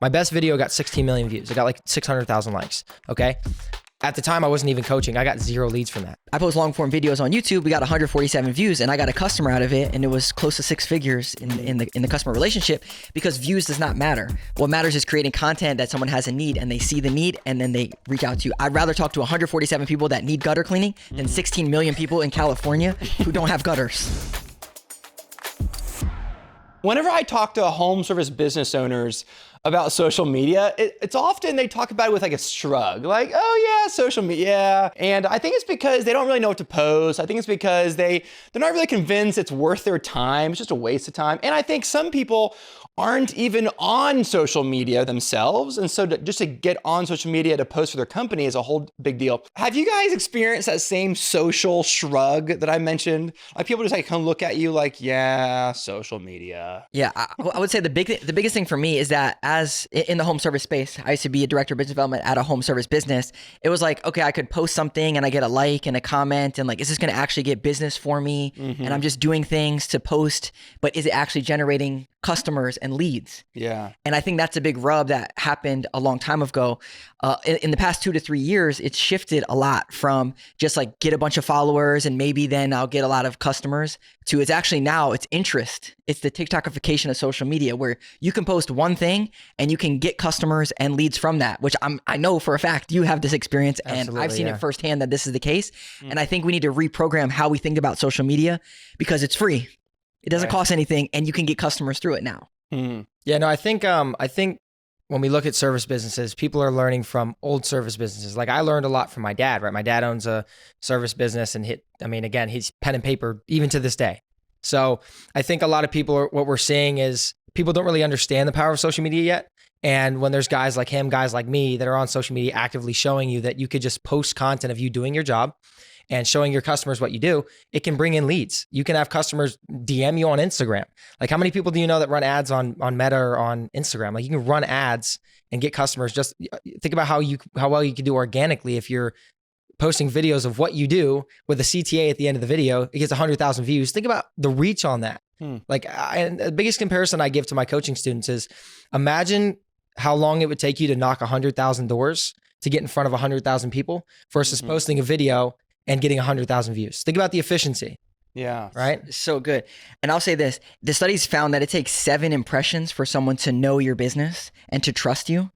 My best video got 16 million views. It got like 600,000 likes. Okay. At the time, I wasn't even coaching. I got 0 leads from that. I post long form videos on YouTube. We got 147 views, and I got a customer out of it, and it was close to 6 figures in the customer relationship, because views does not matter. What matters is creating content that someone has a need, and they see the need, and then they reach out to you. I'd rather talk to 147 people that need gutter cleaning than 16 million people in California who don't have gutters. Whenever I talk to home service business owners about social media, it's often they talk about it with like a shrug, like, oh yeah, social media. And I think it's because they don't really know what to post. I think it's because they're not really convinced it's worth their time. It's just a waste of time. And I think some people aren't even on social media themselves. And so just to get on social media to post for their company is a whole big deal. Have you guys experienced that same social shrug that I mentioned? Like people just like come look at you like, yeah, social media. Yeah, I would say the biggest thing for me is that as in the home service space, I used to be a director of business development at a home service business. It was like, okay, I could post something and I get a like and a comment and like, is this going to actually get business for me? And I'm just doing things to post, but is it actually generating customers and leads? Yeah. And I think that's a big rub that happened a long time ago. In the past 2 to 3 years, it's shifted a lot from just like get a bunch of followers and maybe then I'll get a lot of customers to it's actually now it's interest. It's the TikTokification of social media where you can post one thing and you can get customers and leads from that, which I know for a fact you have this experience. Absolutely, and I've seen it firsthand that this is the case. And I think we need to reprogram how we think about social media because it's free. It doesn't cost anything and you can get customers through it now. Yeah, no, I think when we look at service businesses, people are learning from old service businesses. Like I learned a lot from my dad, right? My dad owns a service business and he's pen and paper even to this day. So I think a lot of people what we're seeing is people don't really understand the power of social media yet. And when there's guys like him, guys like me that are on social media actively showing you that you could just post content of you doing your job and showing your customers what you do, it can bring in leads. You can have customers DM you on Instagram. Like how many people do you know that run ads on Meta or on Instagram? Like you can run ads and get customers. Just think about how well you can do organically if you're posting videos of what you do with a CTA at the end of the video. It gets 100,000 views. Think about the reach on that. Like and the biggest comparison I give to my coaching students is imagine how long it would take you to knock 100,000 doors to get in front of 100,000 people versus posting a video and getting 100,000 views. Think about the efficiency. Yeah. Right? So good. And I'll say this, the studies found that it takes 7 impressions for someone to know your business and to trust you.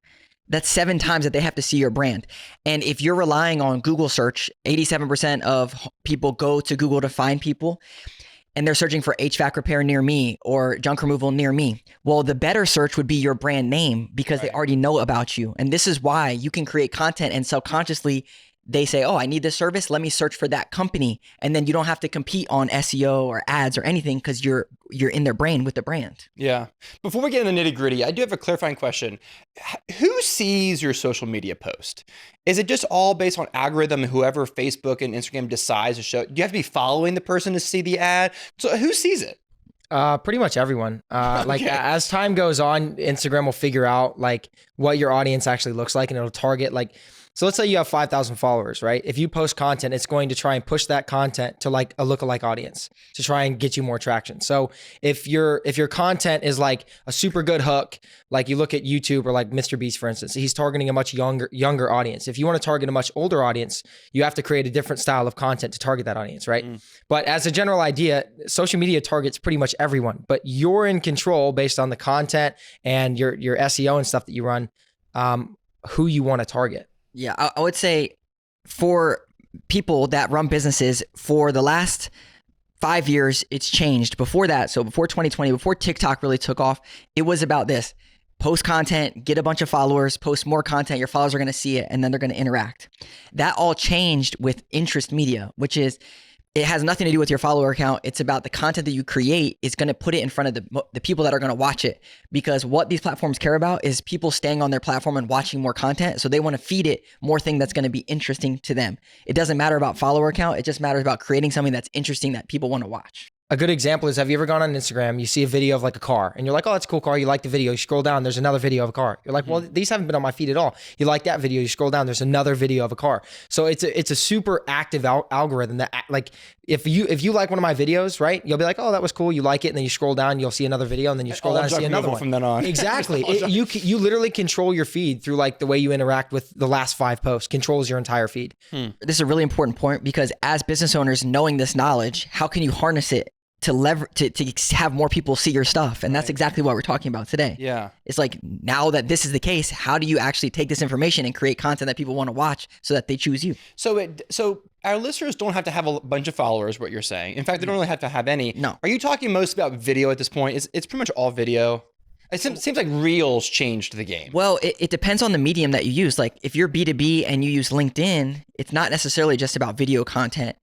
That's 7 times that they have to see your brand. And if you're relying on Google search, 87% of people go to Google to find people and they're searching for HVAC repair near me or junk removal near me. Well, the better search would be your brand name because they already know about you. And this is why you can create content and subconsciously they say, oh, I need this service. Let me search for that company. And then you don't have to compete on SEO or ads or anything because you're in their brain with the brand. Yeah. Before we get in the nitty gritty, I do have a clarifying question. Who sees your social media post? Is it just all based on algorithm and whoever Facebook and Instagram decides to show? Do you have to be following the person to see the ad? So who sees it? Pretty much everyone. Like as time goes on, Instagram will figure out like what your audience actually looks like and it'll target like, so let's say you have 5,000 followers, right? If you post content, it's going to try and push that content to like a lookalike audience to try and get you more traction. So if your content is like a super good hook, like you look at YouTube or like Mr. Beast, for instance, he's targeting a much younger audience. If you want to target a much older audience, you have to create a different style of content to target that audience, right? But as a general idea, social media targets pretty much everyone, but you're in control based on the content and your SEO and stuff that you run, who you want to target. Yeah, I would say for people that run businesses for the last 5 years, it's changed. Before that, so before 2020, before TikTok really took off, it was about this. Post content, get a bunch of followers, post more content, your followers are going to see it, and then they're going to interact. That all changed with interest media, which is, it has nothing to do with your follower count. It's about the content that you create is going to put it in front of the people that are going to watch it. Because what these platforms care about is people staying on their platform and watching more content. So they want to feed it more thing that's going to be interesting to them. It doesn't matter about follower count. It just matters about creating something that's interesting that people want to watch. A good example is, have you ever gone on Instagram, you see a video of like a car and you're like, oh, that's a cool car. You like the video. You scroll down, there's another video of a car. You're like, well, these haven't been on my feed at all. You like that video. You scroll down, there's another video of a car. So it's a super active algorithm that like, if you like one of my videos, right, you'll be like, oh, that was cool. You like it. And then you scroll down, you'll see another video, and then you scroll down and see another one. From then on. Exactly. You literally control your feed through like the way you interact with the last 5 posts controls your entire feed. This is a really important point, because as business owners, knowing this knowledge, how can you harness it to have more people see your stuff? And that's exactly what we're talking about today. Yeah. It's like, now that this is the case, how do you actually take this information and create content that people want to watch so that they choose you? So our listeners don't have to have a bunch of followers, what you're saying. In fact, they don't really have to have any. No. Are you talking most about video at this point? It's pretty much all video. It seems like Reels changed the game. Well, it depends on the medium that you use. Like if you're B2B and you use LinkedIn, it's not necessarily just about video content.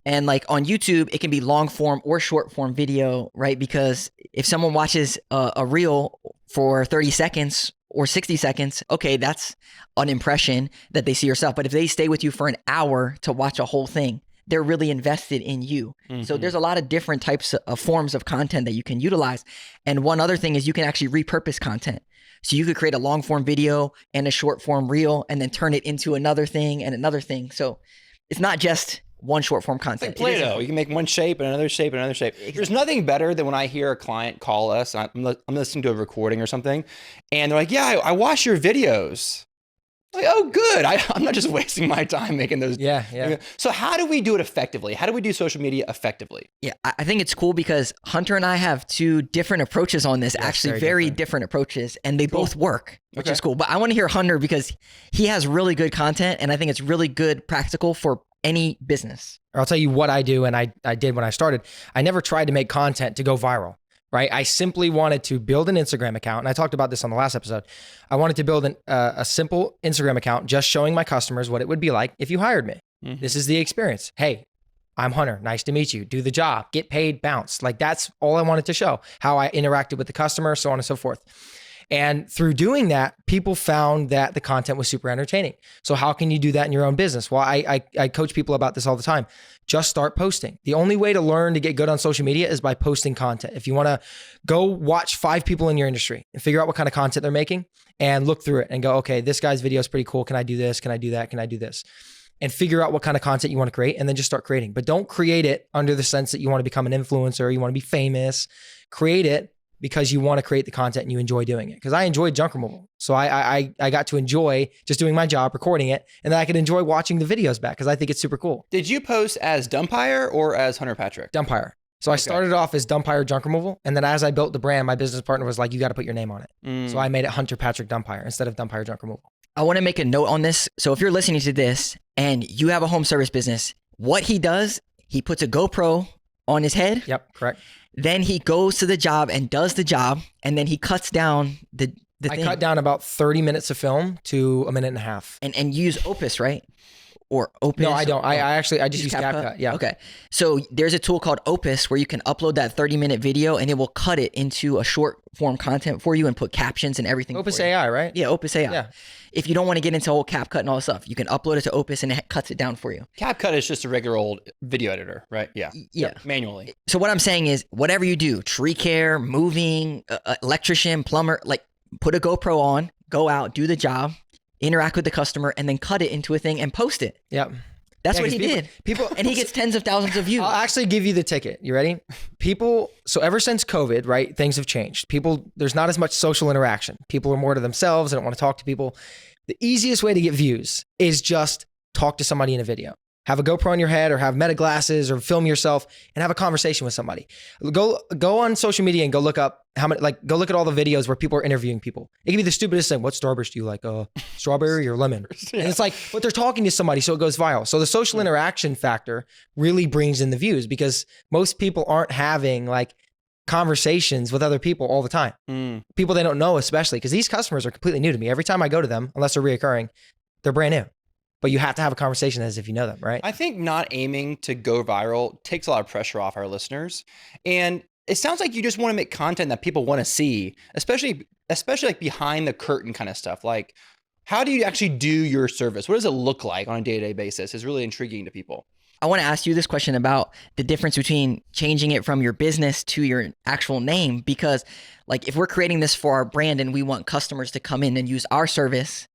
And like on YouTube, it can be long form or short form video, right? Because if someone watches a reel for 30 seconds or 60 seconds, okay, that's an impression that they see yourself. But if they stay with you for an hour to watch a whole thing, they're really invested in you. So there's a lot of different types of forms of content that you can utilize. And one other thing is you can actually repurpose content. So you could create a long form video and a short form reel and then turn it into another thing and another thing. So it's not just one short form content. It's like Play-Doh. You can make one shape and another shape and another shape. Exactly. There's nothing better than when I hear a client call us. I'm listening to a recording or something, and they're like, yeah, I watch your videos. Like, oh, good. I'm not just wasting my time making those. Yeah. So how do we do it effectively? How do we do social media effectively? Yeah, I think it's cool because Hunter and I have 2 different approaches on this, actually very different approaches, and they both work, which is cool. But I want to hear Hunter because he has really good content, and I think it's really good practical for any business. I'll tell you what I do, and I did when I started. I never tried to make content to go viral. Right? I simply wanted to build an Instagram account. And I talked about this on the last episode. I wanted to build a simple Instagram account, just showing my customers what it would be like if you hired me. This is the experience. Hey, I'm Hunter. Nice to meet you. Do the job, get paid, bounce. Like that's all I wanted to show, how I interacted with the customer, so on and so forth. And through doing that, people found that the content was super entertaining. So how can you do that in your own business? Well, I coach people about this all the time. Just start posting. The only way to learn to get good on social media is by posting content. If you want to go watch 5 people in your industry and figure out what kind of content they're making and look through it and go, okay, this guy's video is pretty cool. Can I do this? Can I do that? Can I do this? And figure out what kind of content you want to create and then just start creating. But don't create it under the sense that you want to become an influencer, you want to be famous. Create it because you want to create the content and you enjoy doing it. Because I enjoyed junk removal. So I got to enjoy just doing my job, recording it, and then I could enjoy watching the videos back because I think it's super cool. Did you post as Dumpire or as Hunter Patrick? Dumpire. So I started off as Dumpire Junk Removal. And then as I built the brand, my business partner was like, you got to put your name on it. So I made it Hunter Patrick Dumpire instead of Dumpire Junk Removal. I want to make a note on this. So if you're listening to this and you have a home service business, what he does, he puts a GoPro on his head. Yep, correct. Then he goes to the job and does the job, and then he cuts down the thing. I cut down about 30 minutes of film to a minute and a half. And use Opus, right? Or Opus? No, I don't. I just use CapCut. Yeah. Okay. So there's a tool called Opus where you can upload that 30-minute video and it will cut it into a short form content for you and put captions and everything. Opus AI, right? Yeah, Opus AI. Yeah. If you don't want to get into whole CapCut and all this stuff, you can upload it to Opus and it cuts it down for you. CapCut is just a regular old video editor, right? Yeah. Yeah. Manually. So what I'm saying is whatever you do, tree care, moving, electrician, plumber, like put a GoPro on, go out, do the job, interact with the customer, and then cut it into a thing and post it. Yep. That's what he did. And he gets tens of thousands of views. I'll actually give you the ticket. You ready? So ever since COVID, right, things have changed. There's not as much social interaction. People are more to themselves. They don't want to talk to people. The easiest way to get views is just talk to somebody in a video. Have a GoPro on your head or have meta glasses or film yourself and have a conversation with somebody. Go on social media and go look up go look at all the videos where people are interviewing people. It can be the stupidest thing. What Starburst do you like? Strawberry or lemon? Yeah. And it's like, but they're talking to somebody, so it goes viral. So the social interaction factor really brings in the views because most people aren't having like conversations with other people all the time. People they don't know, especially because these customers are completely new to me. Every time I go to them, unless they're reoccurring, they're brand new. But you have to have a conversation as if you know them, right? I think not aiming to go viral takes a lot of pressure off our listeners. And it sounds like you just want to make content that people want to see, especially like behind the curtain kind of stuff. Like, how do you actually do your service? What does it look like on a day-to-day basis? Is really intriguing to people. I want to ask you this question about the difference between changing it from your business to your actual name, because like if we're creating this for our brand and we want customers to come in and use our service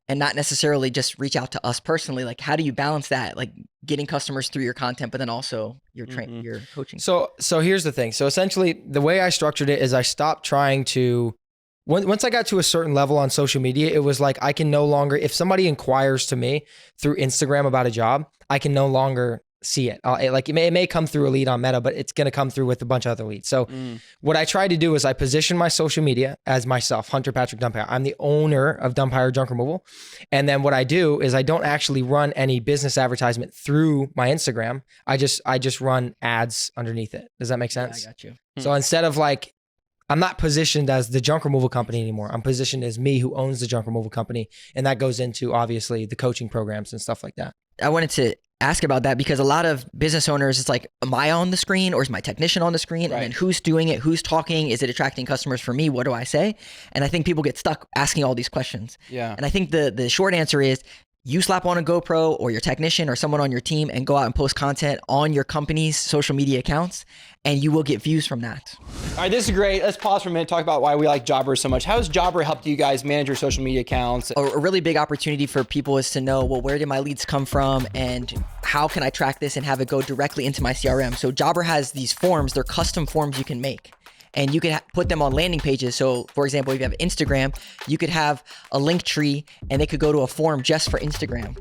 and not necessarily just reach out to us personally, like how do you balance that? Like getting customers through your content, but then also your your coaching. So here's the thing. So essentially the way I structured it is I stopped trying to, once I got to a certain level on social media, it was like, I can no longer, if somebody inquires to me through Instagram about a job, I can no longer see it. It may come through a lead on Meta, but it's going to come through with a bunch of other leads. So what I tried to do is I position my social media as myself, Hunter Patrick Dumpire. I'm the owner of Dumpire Junk Removal. And then what I do is I don't actually run any business advertisement through my Instagram. I just run ads underneath it. Does that make sense? Yeah, I got you. So instead of like, I'm not positioned as the junk removal company anymore. I'm positioned as me who owns the junk removal company. And that goes into obviously the coaching programs and stuff like that. I wanted to ask about that because a lot of business owners, it's like, am I on the screen or is my technician on the screen? Right. And then who's doing it? Who's talking? Is it attracting customers for me? What do I say? And I think people get stuck asking all these questions. Yeah. And I think the short answer is you slap on a GoPro or your technician or someone on your team and go out and post content on your company's social media accounts, and you will get views from that. All right, this is great. Let's pause for a minute, talk about why we like Jobber so much. How has Jobber helped you guys manage your social media accounts? A really big opportunity for people is to know, well, where did my leads come from and how can I track this and have it go directly into my CRM? So Jobber has these forms, they're custom forms you can make. And you can put them on landing pages. So for example, if you have Instagram, you could have a link tree and they could go to a form just for Instagram.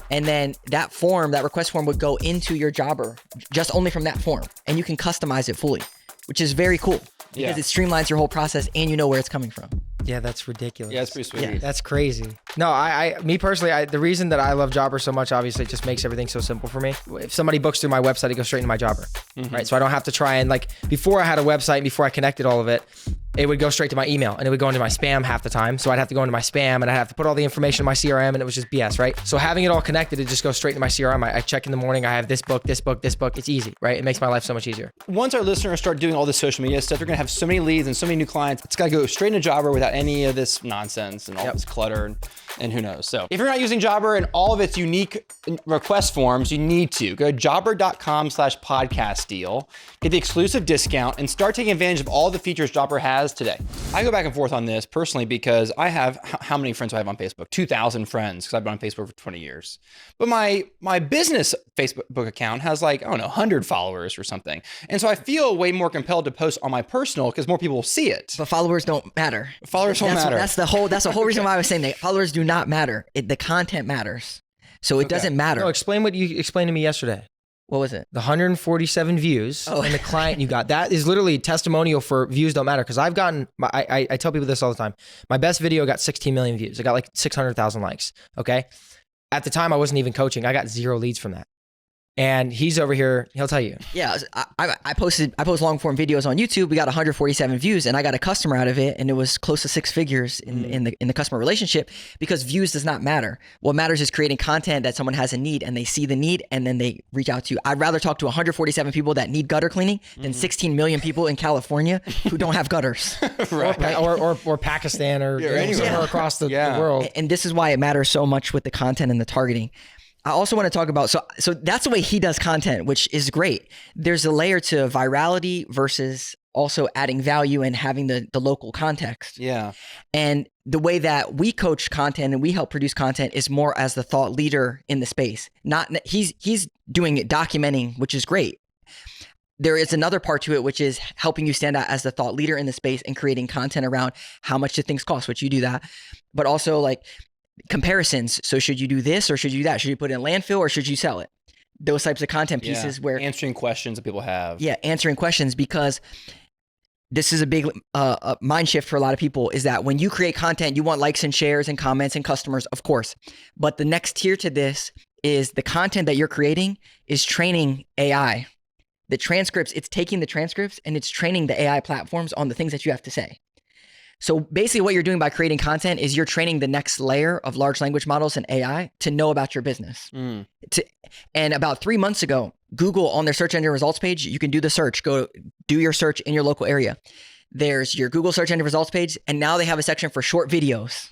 And then that form, that request form would go into your Jobber just only from that form. And you can customize it fully, which is very cool because it streamlines your whole process and you know where it's coming from. Yeah, that's ridiculous. Yeah, it's pretty sweet. Yeah, that's crazy. No, me personally, the reason that I love Jobber so much, obviously, it just makes everything so simple for me. If somebody books through my website, it goes straight into my Jobber, right? So I don't have to try and like, before I had a website, before I connected all of it, it would go straight to my email and it would go into my spam half the time. So I'd have to go into my spam and I'd have to put all the information in my CRM and it was just BS, right? So having it all connected, it just goes straight into my CRM. I check in the morning, I have this book, this book, this book. It's easy, right? It makes my life so much easier. Once our listeners start doing all this social media stuff, they're gonna have so many leads and so many new clients. It's gotta go straight into Jobber without any of this nonsense and all this clutter and who knows. So if you're not using Jobber and all of its unique request forms, you need to go to jobber.com/podcast deal, get the exclusive discount and start taking advantage of all the features Jobber has today. I go back and forth on this personally because I have, how many friends do I have on Facebook? 2,000 friends because I've been on Facebook for 20 years. But my business Facebook account has like, I don't know, 100 followers or something. And so I feel way more compelled to post on my personal because more people will see it. But followers don't matter. Followers don't matter. That's the whole reason why I was saying that followers do not matter. The content matters. So it doesn't matter. No, explain what you explained to me yesterday. What was it? The 147 views and the client you got. That is literally testimonial for views don't matter. Because I've gotten, I tell people this all the time. My best video got 16 million views. It got like 600,000 likes. Okay. At the time, I wasn't even coaching. I got 0 leads from that. And he's over here, he'll tell you. Yeah, I post long form videos on YouTube. We got 147 views and I got a customer out of it and it was close to 6 figures in the customer relationship because views does not matter. What matters is creating content that someone has a need and they see the need and then they reach out to you. I'd rather talk to 147 people that need gutter cleaning than 16 million people in California who don't have gutters. Right. Or Pakistan or somewhere across the world. And this is why it matters so much with the content and the targeting. I also want to talk about, so that's the way he does content, which is great. There's a layer to virality versus also adding value and having the local context. Yeah. And the way that we coach content and we help produce content is more as the thought leader in the space. He's doing it, documenting, which is great. There is another part to it, which is helping you stand out as the thought leader in the space and creating content around how much do things cost, which you do that. But also like comparisons. So should you do this or should you do that? Should you put it in landfill or should you sell it? Those types of content pieces where answering questions that people have. Yeah, answering questions, because this is a big mind shift for a lot of people is that when you create content, you want likes and shares and comments and customers, of course. But the next tier to this is the content that you're creating is training AI. The transcripts, it's taking the transcripts and it's training the AI platforms on the things that you have to say. So basically what you're doing by creating content is you're training the next layer of large language models and AI to know about your business. And about 3 months ago, Google on their search engine results page, you can do the search, go do your search in your local area. There's your Google search engine results page. And now they have a section for short videos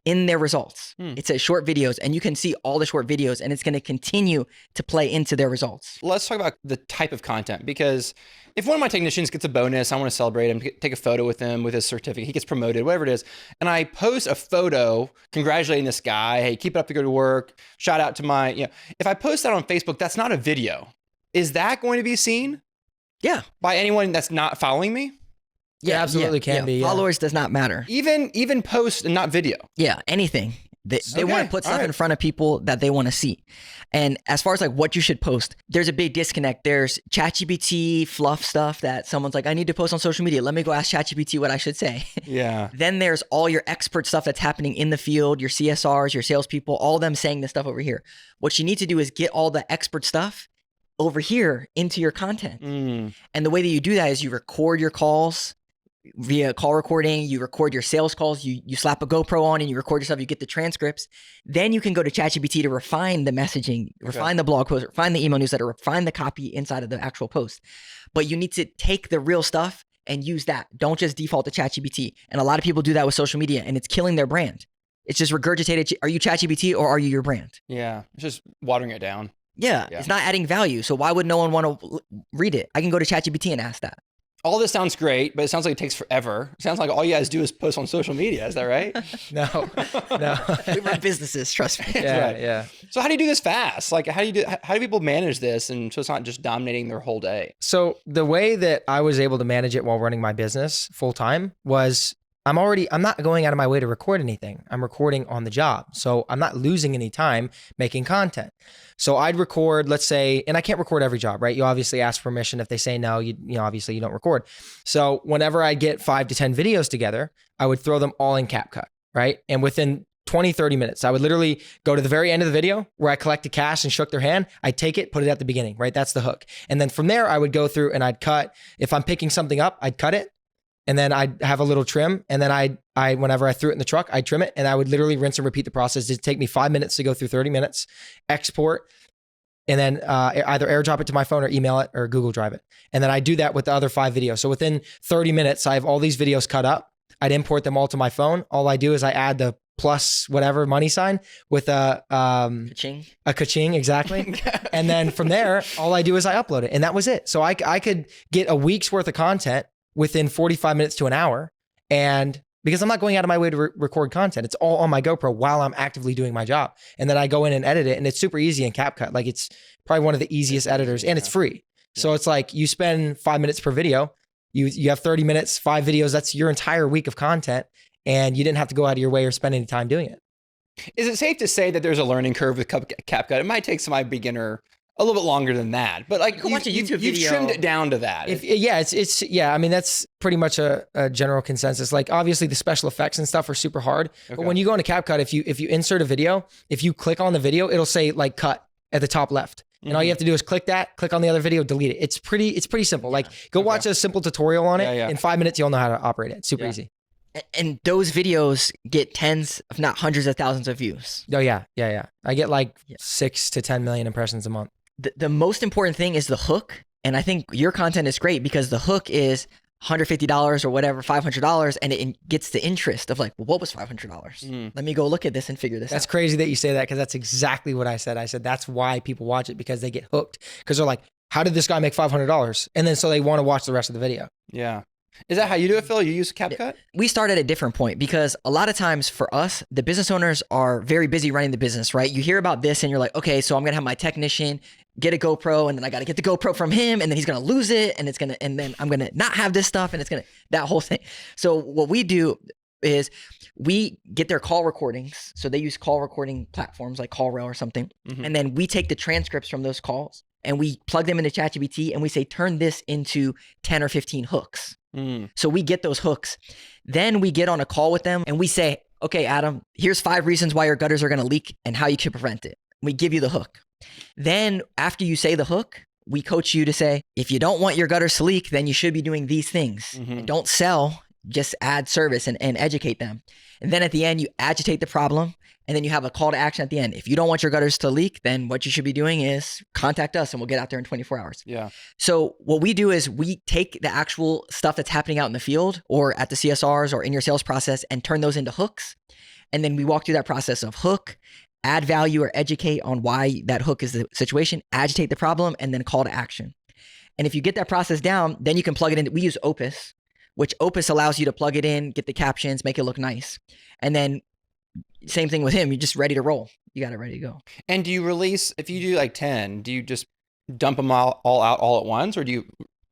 in their results. It says short videos, and you can see all the short videos, and it's going to continue to play into their results. Let's talk about the type of content, because if one of my technicians gets a bonus, I want to celebrate him, take a photo with him with his certificate, he gets promoted, whatever it is, and I post a photo congratulating this guy, hey, keep it up the good work, shout out to my, if I post that on Facebook, that's not a video. Is that going to be seen? Yeah. By anyone that's not following me? Yeah, absolutely can be. Yeah. Followers does not matter. Even post and not video. Yeah, anything. They want to put stuff all right. in front of people that they want to see. And as far as like what you should post, there's a big disconnect. There's ChatGPT fluff stuff that someone's like, I need to post on social media. Let me go ask ChatGPT what I should say. Yeah. Then there's all your expert stuff that's happening in the field, your CSRs, your salespeople, all of them saying this stuff over here. What you need to do is get all the expert stuff over here into your content. And the way that you do that is you record your calls via call recording, you record your sales calls, you slap a GoPro on and you record yourself, you get the transcripts. Then you can go to ChatGPT to refine the messaging, refine the blog post, refine the email newsletter, refine the copy inside of the actual post. But you need to take the real stuff and use that. Don't just default to ChatGPT. And a lot of people do that with social media, and it's killing their brand. It's just regurgitated. Are you ChatGPT or are you your brand? Yeah. It's just watering it down. Yeah, it's not adding value. So why would no one want to read it? I can go to ChatGPT and ask that. All this sounds great, but it sounds like it takes forever. It sounds like all you guys do is post on social media. Is that right? No. We run businesses, trust me. Yeah, Right. yeah. So how do you do this fast? Like, how do people manage this, and so it's not just dominating their whole day? So the way that I was able to manage it while running my business full time was I'm not going out of my way to record anything. I'm recording on the job. So I'm not losing any time making content. So I'd record, let's say, and I can't record every job, right? You obviously ask permission. If they say no, obviously you don't record. So whenever I get 5 to 10 videos together, I would throw them all in CapCut, right? And within 20, 30 minutes, I would literally go to the very end of the video where I collected cash and shook their hand. I'd take it, put it at the beginning, right? That's the hook. And then from there, I would go through and I'd cut. If I'm picking something up, I'd cut it. And then I'd have a little trim. And then I whenever I threw it in the truck, I'd trim it. And I would literally rinse and repeat the process. It'd take me 5 minutes to go through 30 minutes, export, and then either airdrop it to my phone or email it or Google Drive it. And then I do that with the other 5 videos. So within 30 minutes, I have all these videos cut up. I'd import them all to my phone. All I do is I add the plus whatever money sign with a ka-ching, exactly. And then from there, all I do is I upload it. And that was it. So I could get a week's worth of content within 45 minutes to an hour. And because I'm not going out of my way to record content, it's all on my GoPro while I'm actively doing my job. And then I go in and edit it, and it's super easy in CapCut. Like, it's probably one of the easiest editors, and it's free. So it's like you spend 5 minutes per video, you have 30 minutes, 5 videos, that's your entire week of content, and you didn't have to go out of your way or spend any time doing it. Is it safe to say that there's a learning curve with CapCut? It might take somebody beginner a little bit longer than that, but like watch a YouTube video. You've trimmed it down to that. I mean, that's pretty much a general consensus. Like, obviously the special effects and stuff are super hard, but when you go into CapCut, if you insert a video, if you click on the video, it'll say like cut at the top left. And all you have to do is click on the other video, delete it. It's pretty simple. Like, go watch a simple tutorial on it. In 5 minutes, you'll know how to operate it. It's super easy. And those videos get tens, if not hundreds of thousands of views. Oh yeah. I get like 6 to 10 million impressions a month. The most important thing is the hook. And I think your content is great because the hook is $150 or whatever, $500, and it gets the interest of like, well, what was $500? Let me go look at this and figure this out. That's crazy that you say that, because that's exactly what I said. I said that's why people watch it, because they get hooked, because they're like, how did this guy make $500? And then so they want to watch the rest of the video. Yeah. Is that how you do it, Phil? You use CapCut? We start at a different point, because a lot of times for us, the business owners are very busy running the business, right? You hear about this and you're like, okay, so I'm going to have my technician get a GoPro, and then I got to get the GoPro from him, and then he's going to lose it, and then I'm going to not have this stuff, and that whole thing. So what we do is we get their call recordings. So they use call recording platforms like CallRail or something. And then we take the transcripts from those calls and we plug them into ChatGPT, and we say, turn this into 10 or 15 hooks. So we get those hooks. Then we get on a call with them and we say, okay, Adam, here's 5 reasons why your gutters are going to leak and how you can prevent it. We give you the hook. Then after you say the hook, we coach you to say, if you don't want your gutters to leak, then you should be doing these things. And don't sell, just add service and educate them. And then at the end, you agitate the problem. And then you have a call to action at the end. If you don't want your gutters to leak, then what you should be doing is contact us and we'll get out there in 24 hours. Yeah. So what we do is we take the actual stuff that's happening out in the field or at the CSRs or in your sales process and turn those into hooks. And then we walk through that process of hook, add value or educate on why that hook is the situation, agitate the problem, and then call to action. And if you get that process down, then you can plug it in. We use Opus, which Opus allows you to plug it in, get the captions, make it look nice. And then same thing with him. You're just ready to roll. You got it ready to go. And do you release, if you do like 10, do you just dump them all out all at once? Or do you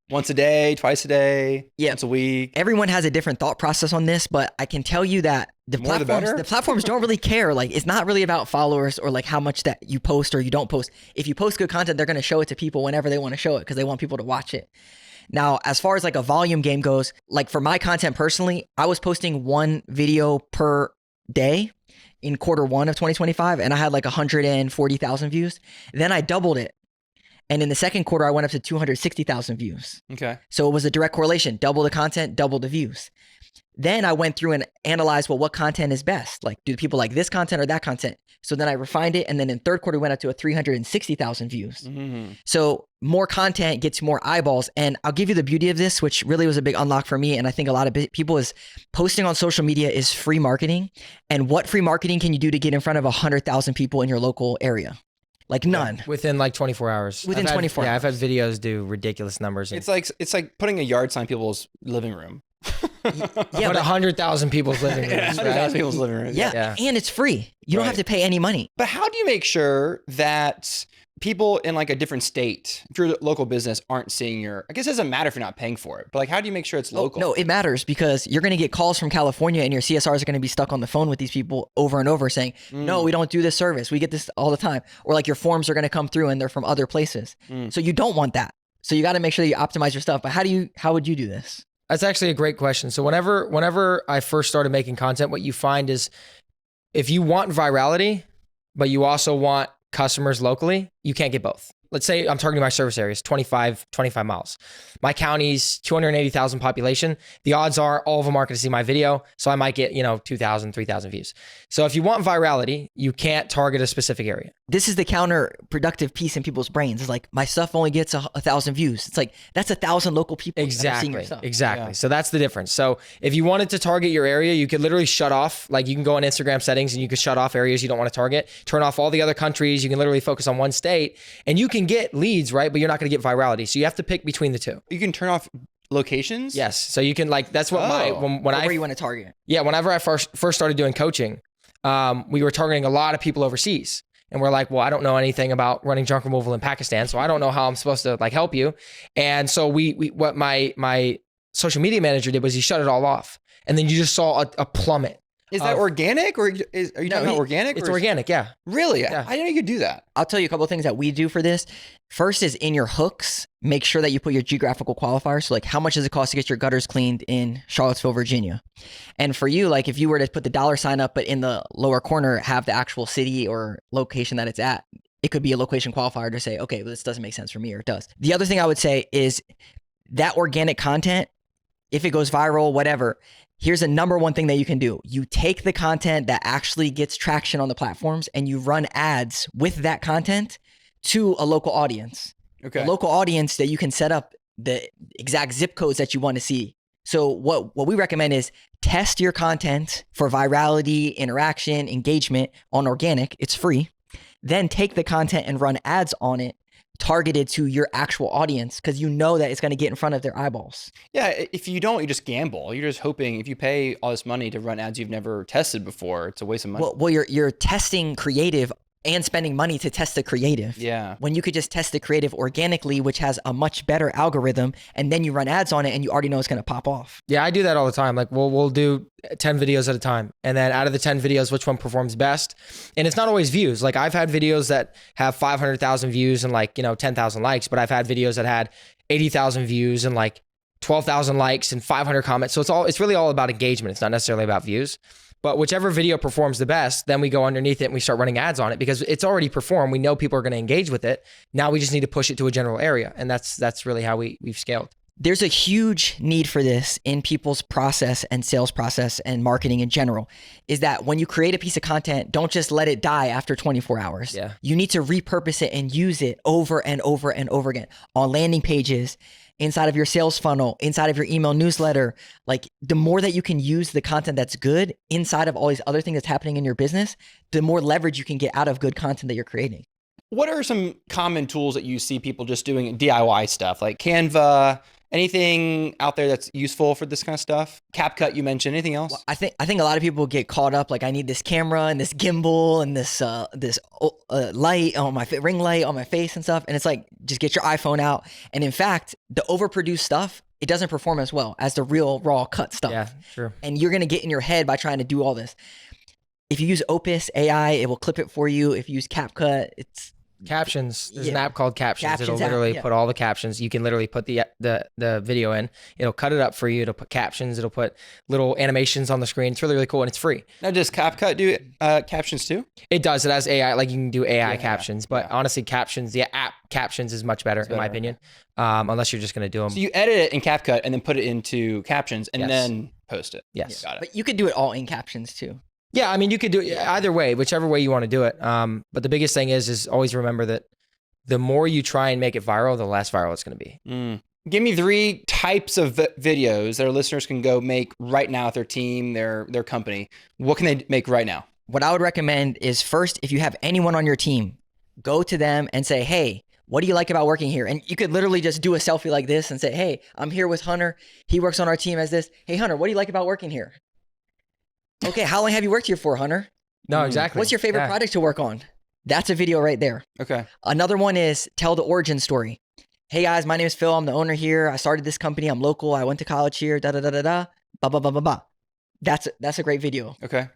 once a day, twice a day, once a week? Everyone has a different thought process on this, but I can tell you that the platforms don't really care. Like, it's not really about followers or like how much that you post or you don't post. If you post good content, they're going to show it to people whenever they want to show it because they want people to watch it. Now, as far as like a volume game goes, like for my content personally, I was posting 1 video per day in Q1 of 2025, and I had like 140,000 views. Then I doubled it. And in the second quarter, I went up to 260,000 views. Okay. So it was a direct correlation, double the content, double the views. Then I went through and analyzed, well, what content is best? Like, do people like this content or that content? So then I refined it. And then in third quarter, we went up to 360,000 views. Mm-hmm. So more content gets more eyeballs. And I'll give you the beauty of this, which really was a big unlock for me. And I think a lot of people is posting on social media is free marketing. And what free marketing can you do to get in front of 100,000 people in your local area? Like none. Within like 24 hours. Within 24 hours. Yeah, I've had videos do ridiculous numbers. It's like putting a yard sign in people's living room. Yeah, but 100,000 people's living rooms, 100,000 people's living rooms. Yeah. And it's free. You don't have to pay any money. But how do you make sure that people in like a different state, if you're a local business, aren't seeing I guess it doesn't matter if you're not paying for it, but like, how do you make sure it's local? No, it matters because you're going to get calls from California and your CSRs are going to be stuck on the phone with these people over and over saying, no, we don't do this service. We get this all the time. Or like your forms are going to come through and they're from other places. So you don't want that. So you got to make sure that you optimize your stuff. But how would you do this? That's actually a great question. So whenever I first started making content, what you find is if you want virality, but you also want customers locally, you can't get both. Let's say I'm targeting my service areas, 25 miles. My county's 280,000 population. The odds are all of them aren't going to see my video. So I might get, 2,000, 3,000 views. So if you want virality, you can't target a specific area. This is the counterproductive piece in people's brains. It's like, my stuff only gets 1,000 views. It's like, that's 1,000 local people that are seeing your stuff. Exactly. Yeah. So that's the difference. So if you wanted to target your area, you could literally shut off, like you can go on Instagram settings and you could shut off areas you don't want to target, turn off all the other countries. You can literally focus on one state and you can get leads, right? But you're not going to get virality. So you have to pick between the two. You can turn off locations? Yes. So you can that's what where you want to target. Yeah. Whenever I first started doing coaching, we were targeting a lot of people overseas. And we're like, well, I don't know anything about running junk removal in Pakistan, so I don't know how I'm supposed to like help you. And so what my social media manager did was he shut it all off. And then you just saw a plummet. Is that organic or are you talking about organic? It's organic, yeah. Really? Yeah. I didn't know you could do that. I'll tell you a couple of things that we do for this. First is in your hooks, make sure that you put your geographical qualifiers. So like how much does it cost to get your gutters cleaned in Charlottesville, Virginia? And for you, like if you were to put the $ up, but in the lower corner, have the actual city or location that it's at, it could be a location qualifier to say, okay, well, this doesn't make sense for me or it does. The other thing I would say is that organic content, if it goes viral, whatever, here's a number one thing that you can do. You take the content that actually gets traction on the platforms and you run ads with that content to a local audience. Okay. A local audience that you can set up the exact zip codes that you want to see. So what we recommend is test your content for virality, interaction, engagement on organic. It's free. Then take the content and run ads on it targeted to your actual audience because you know that it's going to get in front of their eyeballs. Yeah, if you don't, you just gamble. You're just hoping if you pay all this money to run ads you've never tested before, it's a waste of money. Well, you're testing creative and spending money to test the creative. Yeah. When you could just test the creative organically, which has a much better algorithm, and then you run ads on it and you already know it's going to pop off. Yeah, I do that all the time. Like we'll do 10 videos at a time. And then out of the 10 videos, which one performs best? And it's not always views. Like I've had videos that have 500,000 views and 10,000 likes, but I've had videos that had 80,000 views and 12,000 likes and 500 comments. So it's really all about engagement. It's not necessarily about views. But whichever video performs the best, then we go underneath it and we start running ads on it because it's already performed. We know people are going to engage with it. Now we just need to push it to a general area. And that's really how we've scaled. There's a huge need for this in people's process and sales process and marketing in general, is that when you create a piece of content, don't just let it die after 24 hours. Yeah. You need to repurpose it and use it over and over and over again on landing pages, inside of your sales funnel, inside of your email newsletter. Like the more that you can use the content that's good inside of all these other things that's happening in your business, the more leverage you can get out of good content that you're creating. What are some common tools that you see people just doing DIY stuff like Canva? Anything out there that's useful for this kind of stuff? CapCut, you mentioned. Anything else? Well, I think a lot of people get caught up. Like, I need this camera and this gimbal and this light on my ring light on my face and stuff. And it's like, just get your iPhone out. And in fact, the overproduced stuff, it doesn't perform as well as the real raw cut stuff. Yeah, true. And you're gonna get in your head by trying to do all this. If you use Opus AI, it will clip it for you. If you use CapCut, it's Captions. There's an app called Captions. It'll Captions app, literally yeah. put all the captions. You can literally put the video in. It'll cut it up for you. It'll put captions. It'll put little animations on the screen. It's really, really cool, and it's free. Now, does CapCut do captions too? It does. It has AI. Like, you can do AI captions, but honestly, captions, the app Captions is much better, in my opinion. Unless you're just going to do them. So you edit it in CapCut and then put it into Captions and then post it. Yes. Got it. But you could do it all in Captions too. Yeah, I mean, you could do it either way, whichever way you want to do it. But the biggest thing is always remember that the more you try and make it viral, the less viral it's going to be. Give me 3 types of videos that our listeners can go make right now with their team, their company. What can they make right now? What I would recommend is, first, if you have anyone on your team, go to them and say, hey, what do you like about working here? And you could literally just do a selfie like this and say, hey, I'm here with Hunter. He works on our team as this. Hey, Hunter, what do you like about working here? Okay, how long have you worked here for, Hunter? No, exactly. What's your favorite project to work on? That's a video right there. Okay. Another one is tell the origin story. Hey guys, my name is Phil. I'm the owner here. I started this company. I'm local. I went to college here. Da da da da da. Ba ba ba ba ba. That's a great video. Okay.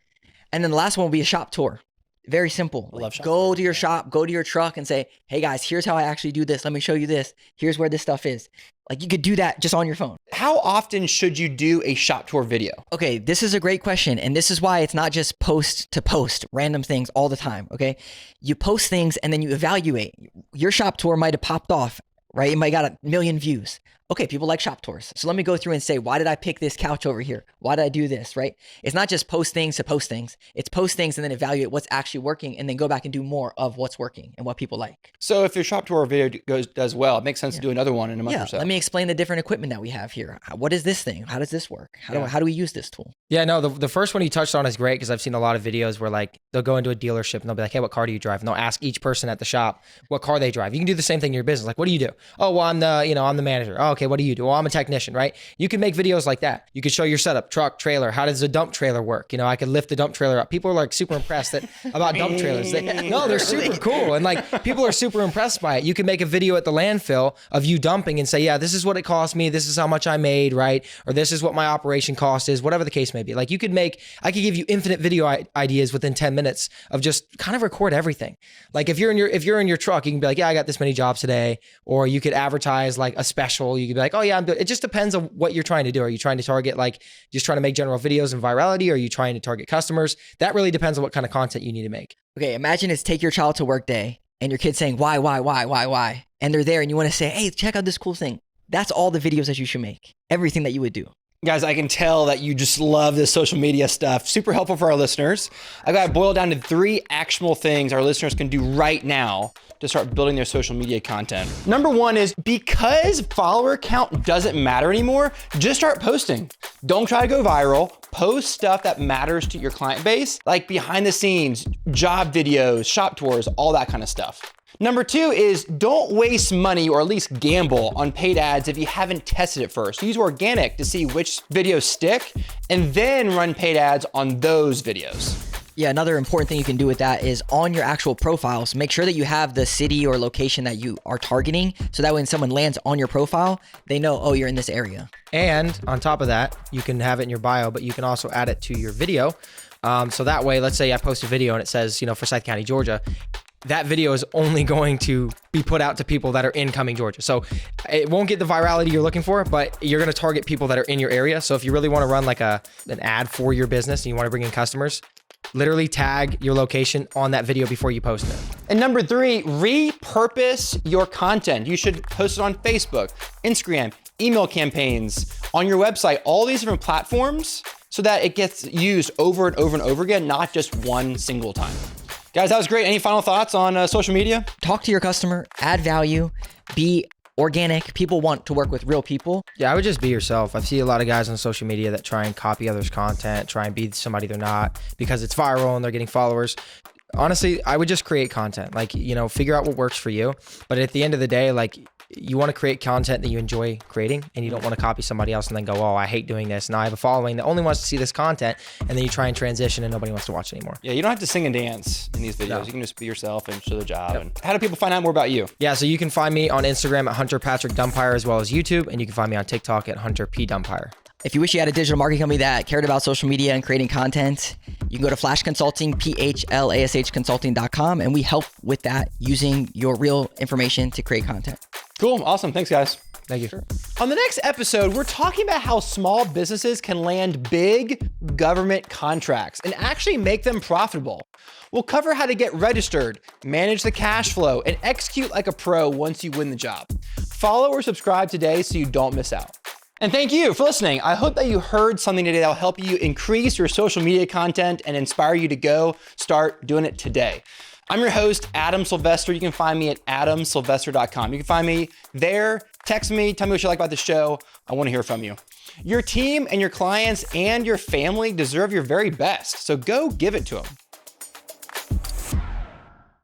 And then the last one will be a shop tour. Very simple. I love shop go tours, to your shop, go to your truck and say, hey guys, here's how I actually do this. Let me show you this. Here's where this stuff is. Like, you could do that just on your phone. How often should you do a shop tour video? Okay, this is a great question. And this is why it's not just post to post random things all the time. Okay. You post things and then you evaluate. Your shop tour might have popped off, right? It might got 1 million views. Okay, people like shop tours. So let me go through and say, why did I pick this couch over here? Why did I do this, right? It's not just post things to post things. It's post things and then evaluate what's actually working and then go back and do more of what's working and what people like. So if your shop tour video does well, it makes sense to do another one in a month or so. Let me explain the different equipment that we have here. What is this thing? How does this work? How do we use this tool? Yeah, no, the first one you touched on is great because I've seen a lot of videos where, like, they'll go into a dealership and they'll be like, hey, what car do you drive? And they'll ask each person at the shop what car they drive. You can do the same thing in your business. Like, what do you do? Oh, well, I'm the manager. Oh, okay, what do you do? Well, I'm a technician, right? You can make videos like that. You could show your setup, truck, trailer. How does a dump trailer work? I could lift the dump trailer up. People are like super impressed about dump trailers. They're super cool. And like, people are super impressed by it. You can make a video at the landfill of you dumping and say, yeah, this is what it cost me. This is how much I made, right? Or this is what my operation cost is, whatever the case may be. Like, I could give you infinite video ideas within 10 minutes of just kind of record everything. Like, if you're in your truck, you can be like, yeah, I got this many jobs today. Or you could advertise like a special. You could be like, oh yeah, I'm doing it. Just depends on what you're trying to do. Are you trying to target, like, just trying to make general videos and virality? Or are you trying to target customers? That really depends on what kind of content you need to make. Okay, imagine it's take your child to work day and your kid's saying, why? And they're there and you want to say, hey, check out this cool thing. That's all the videos that you should make. Everything that you would do. Guys, I can tell that you just love this social media stuff. Super helpful for our listeners. I got it boiled down to 3 actionable things our listeners can do right now to start building their social media content. Number 1 is, because follower count doesn't matter anymore, just start posting. Don't try to go viral. Post stuff that matters to your client base, like behind the scenes, job videos, shop tours, all that kind of stuff. Number 2 is, don't waste money, or at least gamble on paid ads if you haven't tested it first. Use organic to see which videos stick and then run paid ads on those videos. Yeah, another important thing you can do with that is on your actual profiles, make sure that you have the city or location that you are targeting. So that when someone lands on your profile, they know, oh, you're in this area. And on top of that, you can have it in your bio, but you can also add it to your video. So that way, let's say I post a video and it says, for Forsyth County, Georgia. That video is only going to be put out to people that are in Cumming, Georgia. So it won't get the virality you're looking for, but you're going to target people that are in your area. So if you really want to run like an ad for your business and you want to bring in customers, literally tag your location on that video before you post it. And number 3, repurpose your content. You should post it on Facebook, Instagram, email campaigns, on your website, all these different platforms, so that it gets used over and over and over again, not just one single time. Guys, that was great. Any final thoughts on social media? Talk to your customer, add value, be organic. People want to work with real people. Yeah, I would just be yourself. I see a lot of guys on social media that try and copy others' content, try and be somebody they're not because it's viral and they're getting followers. Honestly, I would just create content. Like, figure out what works for you. But at the end of the day, like, you want to create content that you enjoy creating, and you don't want to copy somebody else and then go, oh, I hate doing this. Now I have a following that only wants to see this content, and then you try and transition and nobody wants to watch anymore. Yeah, you don't have to sing and dance in these videos. No. You can just be yourself and show the job. And how do people find out more about you? Yeah, so you can find me on Instagram at Hunter Patrick Dumpire, as well as YouTube, and you can find me on TikTok at Hunter P Dumpire. If you wish you had a digital marketing company that cared about social media and creating content, you can go to Flash Consulting, PHLASH consulting.com, and we help with that using your real information to create content. Cool. Awesome. Thanks, guys. Thank you. Sure. On the next episode, we're talking about how small businesses can land big government contracts and actually make them profitable. We'll cover how to get registered, manage the cash flow, and execute like a pro once you win the job. Follow or subscribe today so you don't miss out. And thank you for listening. I hope that you heard something today that will help you increase your social media content and inspire you to go start doing it today. I'm your host, Adam Sylvester. You can find me at adamsylvester.com. You can find me there. Text me. Tell me what you like about the show. I want to hear from you. Your team and your clients and your family deserve your very best. So go give it to them.